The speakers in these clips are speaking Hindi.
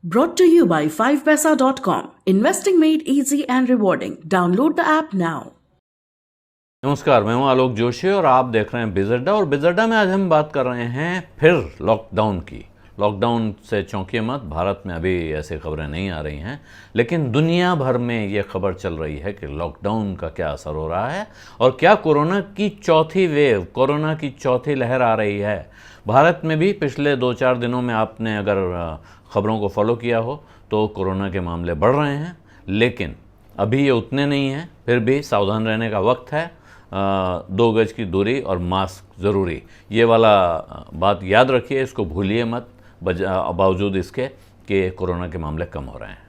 Brought to you by 5paisa.com. Investing made easy and rewarding. Download the app now. नमस्कार, मैं हूं आलोक जोशी और आप देख रहे हैं बिज अड्डा। और बिज अड्डा में आज हम बात कर रहे हैं फिर लॉकडाउन की। लॉकडाउन से चौंकिए मत, भारत में अभी ऐसी खबरें नहीं आ रही हैं, लेकिन दुनिया भर में ये खबर चल रही है कि लॉकडाउन का क्या असर हो रहा है और क्या कोरोना की चौथी वेव, कोरोना की चौथी लहर आ रही है। भारत में भी पिछले 2-4 दिनों में आपने अगर खबरों को फॉलो किया हो तो कोरोना के मामले बढ़ रहे हैं, लेकिन अभी ये उतने नहीं हैं। फिर भी सावधान रहने का वक्त है। 2 गज की दूरी और मास्क ज़रूरी, ये वाला बात याद रखिए, इसको भूलिए मत, बावजूद इसके कि कोरोना के मामले कम हो रहे हैं।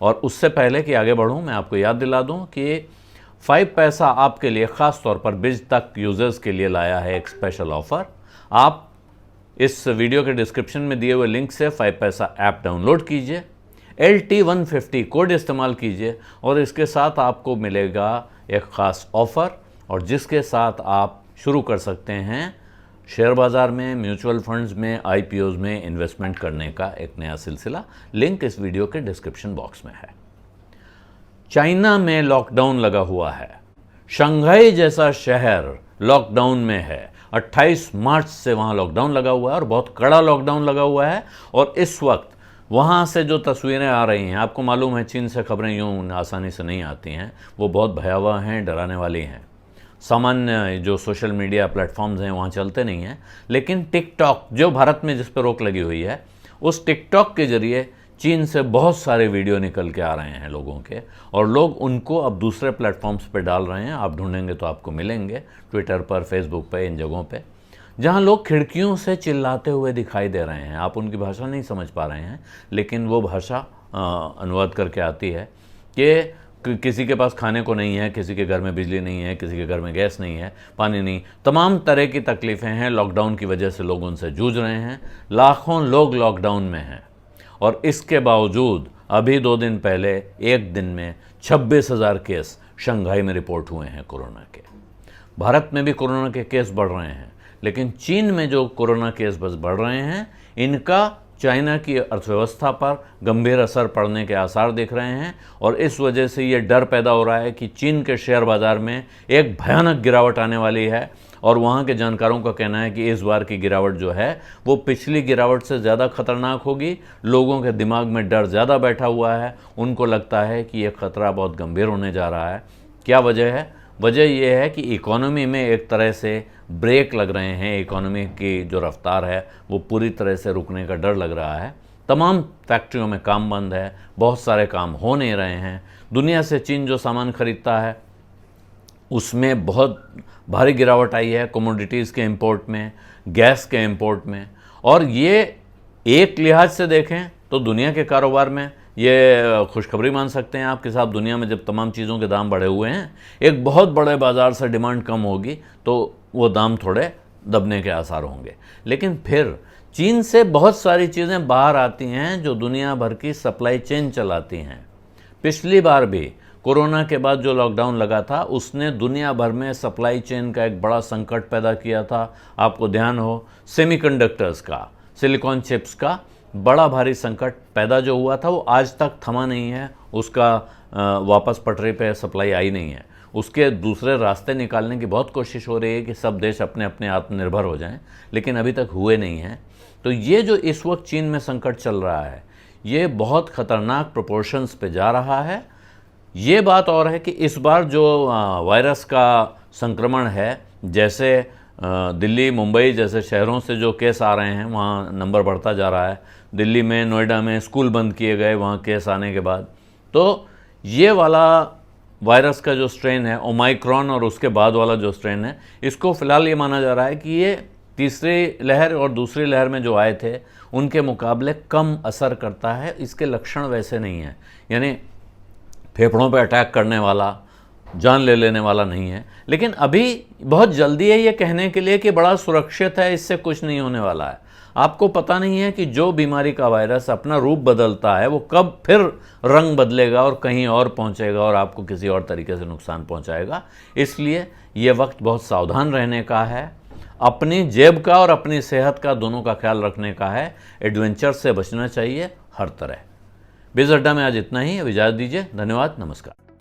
और उससे पहले कि आगे बढ़ूं, मैं आपको याद दिला दूं कि 5 पैसा आपके लिए ख़ास तौर पर बिज तक यूज़र्स के लिए लाया है एक स्पेशल ऑफ़र। आप इस वीडियो के डिस्क्रिप्शन में दिए हुए लिंक से 5 पैसा ऐप डाउनलोड कीजिए, LT150 कोड इस्तेमाल कीजिए और इसके साथ आपको मिलेगा एक ख़ास ऑफ़र, और जिसके साथ आप शुरू कर सकते हैं शेयर बाज़ार में, म्यूचुअल फंड्स में, IPOs में इन्वेस्टमेंट करने का एक नया सिलसिला। लिंक इस वीडियो के डिस्क्रिप्शन बॉक्स में है। चाइना में लॉकडाउन लगा हुआ है। शंघाई जैसा शहर लॉकडाउन में है। 28 मार्च से वहाँ लॉकडाउन लगा हुआ है और बहुत कड़ा लॉकडाउन लगा हुआ है। और इस वक्त वहाँ से जो तस्वीरें आ रही हैं, आपको मालूम है चीन से खबरें यूँ आसानी से नहीं आती हैं, वो बहुत भयावह हैं, डराने वाली हैं। सामान्य जो सोशल मीडिया प्लेटफॉर्म्स हैं वहाँ चलते नहीं हैं, लेकिन टिकटॉक जो भारत में जिस पर रोक लगी हुई है, उस टिकटॉक के ज़रिए चीन से बहुत सारे वीडियो निकल के आ रहे हैं लोगों के, और लोग उनको अब दूसरे प्लेटफॉर्म्स पे डाल रहे हैं। आप ढूंढेंगे तो आपको मिलेंगे, ट्विटर पर, फेसबुक पे, इन जगहों पे, जहाँ लोग खिड़कियों से चिल्लाते हुए दिखाई दे रहे हैं। आप उनकी भाषा नहीं समझ पा रहे हैं, लेकिन वो भाषा अनुवाद करके आती है कि किसी के पास खाने को नहीं है, किसी के घर में बिजली नहीं है, किसी के घर में गैस नहीं है, पानी नहीं, तमाम तरह की तकलीफ़ें हैं। लॉकडाउन की वजह से लोग उनसे जूझ रहे हैं। लाखों लोग लॉकडाउन में हैं और इसके बावजूद अभी 2 दिन पहले एक दिन में 26,000 केस शंघाई में रिपोर्ट हुए हैं कोरोना के। भारत में भी कोरोना के केस बढ़ रहे हैं, लेकिन चीन में जो कोरोना केस बस बढ़ रहे हैं, इनका चाइना की अर्थव्यवस्था पर गंभीर असर पड़ने के आसार दिख रहे हैं। और इस वजह से ये डर पैदा हो रहा है कि चीन के शेयर बाज़ार में एक भयानक गिरावट आने वाली है। और वहाँ के जानकारों का कहना है कि इस बार की गिरावट जो है वो पिछली गिरावट से ज़्यादा खतरनाक होगी। लोगों के दिमाग में डर ज़्यादा बैठा हुआ है, उनको लगता है कि ये खतरा बहुत गंभीर होने जा रहा है। क्या वजह है? वजह यह है कि इकोनॉमी में एक तरह से ब्रेक लग रहे हैं। इकोनॉमी की जो रफ्तार है वो पूरी तरह से रुकने का डर लग रहा है। तमाम फैक्ट्रियों में काम बंद है, बहुत सारे काम हो नहीं रहे हैं। दुनिया से चीन जो सामान खरीदता है उसमें बहुत भारी गिरावट आई है, कमोडिटीज़ के इंपोर्ट में, गैस के इंपोर्ट में। और ये एक लिहाज से देखें तो दुनिया के कारोबार में ये खुशखबरी मान सकते हैं आप कि साहब, दुनिया में जब तमाम चीज़ों के दाम बढ़े हुए हैं, एक बहुत बड़े बाज़ार से डिमांड कम होगी तो वो दाम थोड़े दबने के आसार होंगे। लेकिन फिर चीन से बहुत सारी चीज़ें बाहर आती हैं जो दुनिया भर की सप्लाई चेन चलाती हैं। पिछली बार भी कोरोना के बाद जो लॉकडाउन लगा था उसने दुनिया भर में सप्लाई चेन का एक बड़ा संकट पैदा किया था। आपको ध्यान हो, सेमीकंडक्टर्स का, सिलिकॉन चिप्स का बड़ा भारी संकट पैदा जो हुआ था वो आज तक थमा नहीं है। उसका वापस पटरी पे सप्लाई आई नहीं है। उसके दूसरे रास्ते निकालने की बहुत कोशिश हो रही है कि सब देश अपने अपने आत्मनिर्भर हो जाएं, लेकिन अभी तक हुए नहीं हैं। तो ये जो इस वक्त चीन में संकट चल रहा है, ये बहुत ख़तरनाक प्रोपोर्शंस पे जा रहा है। ये बात और है कि इस बार जो वायरस का संक्रमण है, जैसे दिल्ली, मुंबई जैसे शहरों से जो केस आ रहे हैं वहाँ नंबर बढ़ता जा रहा है। दिल्ली में, नोएडा में स्कूल बंद किए गए वहाँ केस आने के बाद। तो ये वाला वायरस का जो स्ट्रेन है ओमाइक्रॉन, और उसके बाद वाला जो स्ट्रेन है, इसको फ़िलहाल ये माना जा रहा है कि ये तीसरी लहर और दूसरी लहर में जो आए थे उनके मुकाबले कम असर करता है। इसके लक्षण वैसे नहीं हैं, यानी फेफड़ों पे अटैक करने वाला, जान ले लेने वाला नहीं है। लेकिन अभी बहुत जल्दी है ये कहने के लिए कि बड़ा सुरक्षित है, इससे कुछ नहीं होने वाला है। आपको पता नहीं है कि जो बीमारी का वायरस अपना रूप बदलता है वो कब फिर रंग बदलेगा और कहीं और पहुंचेगा और आपको किसी और तरीके से नुकसान पहुंचाएगा। इसलिए ये वक्त बहुत सावधान रहने का है, अपनी जेब का और अपनी सेहत का दोनों का ख्याल रखने का है। एडवेंचर से बचना चाहिए हर तरह। बेज अड्डा में आज इतना ही। अब इजाज़त दीजिए। धन्यवाद, नमस्कार।